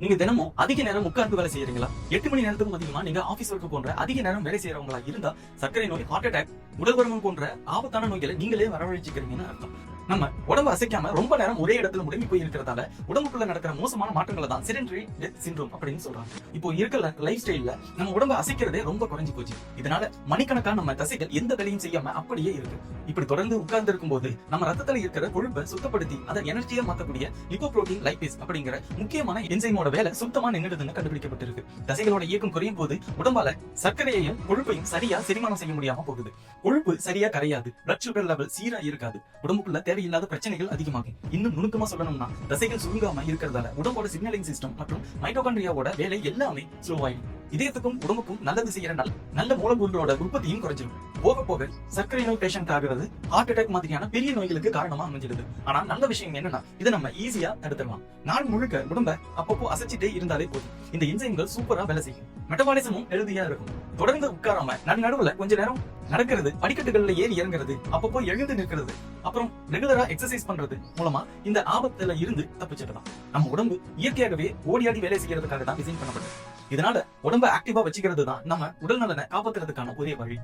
நீங்க தினமும் அதிக நேரம் உட்கார்ந்து வேலை செய்யறீங்களா? 8 மணி நேரத்துக்கும் அதிகமா நீங்க ஆபீஸ் ஒர்க் போன்ற அதிக நேரம் வேலை செய்யறவங்களா இருந்தா சர்க்கரை நோய், ஹார்ட் அட்டாக், உடல் பருமன் போன்ற ஆபத்தான நோய்களை நீங்களே வரவழைச்சுக்கிறீங்கன்னு அர்த்தம். நம்ம உடம்பு அசைக்காம ரொம்ப நேரம் ஒரே இடத்துல முடங்கி போய் இருக்கிறதால உடம்புக்குள்ள நடக்கிற மோசமான மாற்றங்களை தான் செடென்டரி டெத் சிண்ட்ரோம் அப்படின்னு சொல்றாங்க. இப்போ இருக்கிற லைஃப் ஸ்டைல்ல நம்ம உடம்பு அசைக்கிறதே ரொம்ப குறைஞ்சு போச்சு. இதனால மணிக்கணக்கா நம்ம தசைகள் எந்த வேலையும் செய்யாம அப்படியே இருக்கு. இப்படி தொடர்ந்து உட்கார்ந்து இருக்கும் போது நம்ம ரத்தத்துல இருக்கிற கொழுப்பை சுத்தப்படுத்தி அதை எனர்ஜியா மாத்தக்கூடிய லிபோப்ரோட்டீன் லைபேஸ் அப்படிங்கிற முக்கியமான என்சைமோட வேலை சுத்தமா நின்றுதுன்னு கண்டுபிடிக்கப்பட்டிருக்கு. தசைகளோட இயக்கம் குறையும் போது உடம்பால சர்க்கரையையும் கொழுப்பையும் சரியா செரிமானம் செய்ய முடியாம போகுது. கொழுப்பு சரியா கரையாது, பிளட் சுகர் லெவல் சீரா இருக்காது, உடம்புக்குள்ள தேவையில்லாத பிரச்சனைகள் அதிகமாகும். இன்னும் நுணுக்கமா சொல்லணும்னா தசைகள் சுருங்காம இருக்கிறதால உடம்போட சிக்னலிங் சிஸ்டம் மற்றும் மைட்டோகாண்ட்ரியாவோட வேலை எல்லாமே ஸ்லோவாயிடும். இதயத்துக்கும் உடம்புக்கும் நல்லது செய்யற நல்ல மூலப்பொருளோட உற்பத்தியும் குறைஞ்சிடும். போக போக சர்க்கரை நோய் பேஷண்ட் ஆகிறது ஹார்ட் அட்டாக் மாதிரியான பெரிய நோய்களுக்கு காரணமா அமைஞ்சிடுது. ஆனா நல்ல விஷயம் என்னன்னா இதை நம்ம ஈஸியா தடுத்துடலாம். நாள் முழுக்க உடம்ப அப்பப்போ அசைச்சிட்டே இருந்தாலே போதும். இந்த என்சைம்கள் சூப்பரா வேலை செய்யும். மெட்டபாலிசமும் ஹெல்தியா இருக்கும். தொடர்ந்து உட்காராம நடுவுல கொஞ்ச நேரம் நடக்கிறது, படிக்கட்டுகள்ல ஏறி இறங்குறது, அப்பப்போ எழுந்து நிற்கிறது, அப்புறம் ரெகுலரா எக்ஸசைஸ் பண்றது மூலமா இந்த ஆபத்துல இருந்து தப்பிச்சிடலாம். நம்ம உடம்பு இயற்கையாகவே ஓடியாடி வேலை செய்யறதுக்காக தான் டிசைன் பண்ணப்பட்டது. இதனால உடம்ப ஆக்டிவா வச்சுக்கிறது தான் நம்ம உடல் நலனை காப்பாத்துறதுக்கான ஒரே வழி.